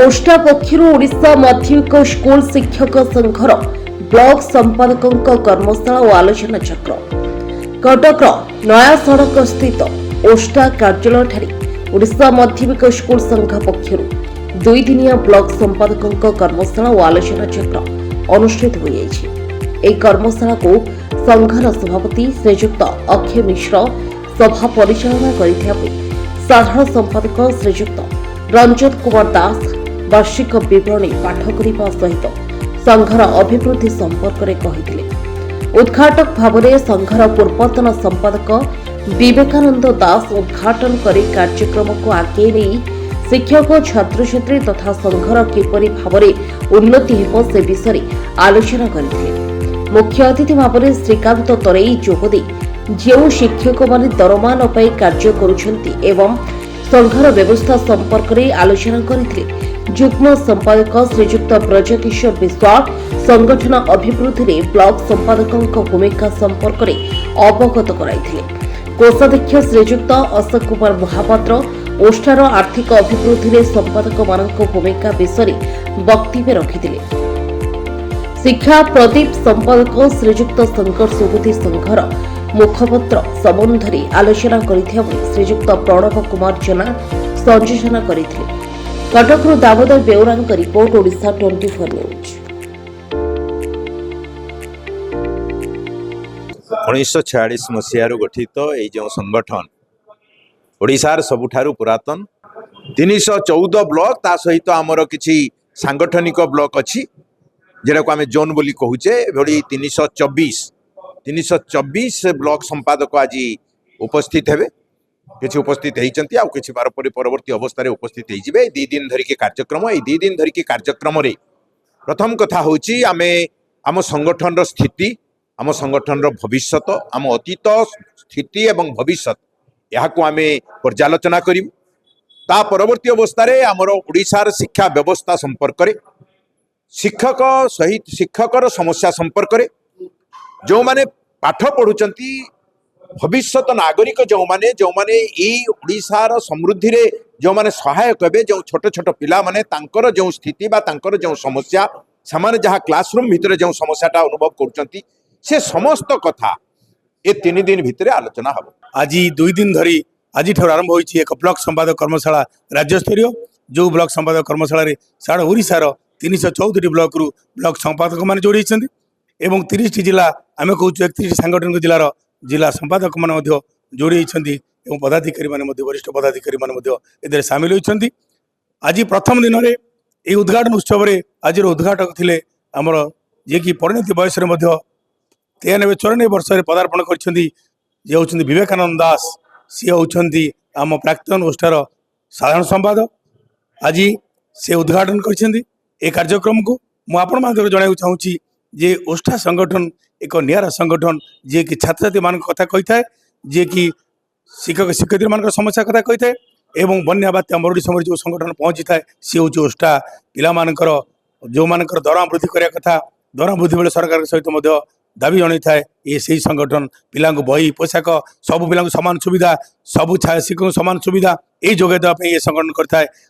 ओष्टा पक्षर ओडिशा माध्यमिक स्कूल शिक्षक संघर ब्लॉक संपादकों कर्मशाला और आलोचना चक्र कटक नया सड़क स्थित ओष्टा कार्यालय ठारे ओडिशा माध्यमिक स्कूल संघ पक्षर दुई दिनिया ब्लॉक संपादकों कर्मशाला और आलोचना चक्र अनुष्ठित हो जाइए। कर्मशाला को संघर सभापति श्रीजुक्त अक्षय मिश्र सभा परिचालना करथिबे साधारण संपादक श्रीजुक्त रंजन कुमार दास वार्षिक विवरणी पाठ करने सहित संघर अभिवृद्धि संपर्क में कही। उद्घाटक भाव में संघर पूर्वतन संपादक विवेकानंद दास उद्घाटन कर कार्यक्रम को आगे नहीं शिक्षक छात्र छात्री तथा संघर किपरि भाव में उन्नति हो से विषय आलोचना करते। मुख्य अतिथि भाव में श्रीकांत तरेई जोगदे जो शिक्षक माने दरमा न पाई कार्य करुछंती एवं संघर व्यवस्था संपर्क में आलोचना करथिले। जुग्म संपादक श्रीजुक्त ब्रजकिशोर विश्वास संगठन अभिवृद्धि में ब्लॉक संपादकों भूमिका संपर्क में अवगत कराइथिले। कोषाध्यक्ष श्रीजुक्त अशोक कुमार महापात्र ओष्टार आर्थिक अभिवृद्धि में संपादक मानक भूमिका विषय वक्तव्य रखिथिले। शिक्षा प्रदीप संपादक श्रीजुक्त शंकर सुबुद्धि संघर मुखपत्र संबंधी आलोचना करथिबा श्रीजुक्त प्रणव कुमार जेना संयोजन करथिले। Cuttack Damodar Beura report Odisha 24 news. 1946 मसीहारू गठित ये जो संगठन ओडिशार सबुठारु पुरातन 314 ब्लॉक ता सहित आमर किछि सांगठनिक ब्लॉक अछि जेरा को आमे जोन बोली कहूचे भड़ी 324 ब्लॉक संपादक आज उपस्थित हेबे किसी उपस्थित होती आ किसी परवर्ती अवस्था उपस्थित हो दी दिन धरिकी कार्यक्रम ये 2 दिन धरिकी कार्यक्रम रे प्रथम कथा होची आमे आम संगठन स्थिति आम संगठन भविष्यत आम अतीत स्थिति एवं भविष्यत यहाँ को आमे पर्यालोचना करिवु। ता परवर्ती अवस्था रे आमर ओडिशार शिक्षा व्यवस्था संपर्क रे शिक्षक सहित शिक्षकर समस्या संपर्क रे जो माने पाठ पढ़ुचंती भविष्यत नागरिक जो माने ओडिशार समृद्धि रे जो माने सहायक हेबे जो छोट छोट पिला माने तांकर जो स्थिति बा तांकर जो समस्या सामान्य जहाँ क्लासरूम भितर जो समस्याटा अनुभव करुचंती से समस्त कथा ये 3 दिन भितर आलोचना हबो। आज 2 दिन धरी आज आरंभ होइछि एक ब्लॉक संपादक कर्मशाला राज्य स्तरीय जो ब्लॉक संपादक कर्मशाला रे सारा ओडिशार 314 ब्लॉक रु ब्लॉक संपादक माने जोड़ी छथि एवं 30 जिला आमे कहूछु 31 सांगठनिक जिलार जिला संपादक माने मध्य जोड़ी छथि एवं पदाधिकारी माने मध्य वरिष्ठ पदाधिकारी माने मध्य एदरे शामिल होइछथि। आज प्रथम दिन रे ए उद्घाटन उत्सव रे आज उद्घाटक थिले हमर जे कि परिणति बयस रे मध्य 93-94 वर्ष रे पदार्पण करछथि जे होछथि विवेकानंद दास सी होछथि आम प्राक्तन ओष्टार साधारण संपादक आज से उद्घाटन करछथि। ए कार्यक्रम को मु आपण मानक जणाइउ चाहूछि जे ओष्टा संगठन एक नियारा संगठन जे कि छात्र छात्री मान कथा कही थाए जे कि शिक्षक शिक्षयित्री मान समस्या कथा कही थाए एवं बन्या बात्या मरुड़ी समय जो संगठन पहुंची थाए सी हूँ ओष्टा पिला मानकर जो मानकर दरमा वृद्धि करिया कथा दरमा वृद्धि बेले सरकार सहित दाबी जन थाए ये सही संगठन पिला बही पोशाक सब पिला समान सुविधा सब शिक्षक समान सुविधा ये जोगाई देवाई ये संगठन करता है।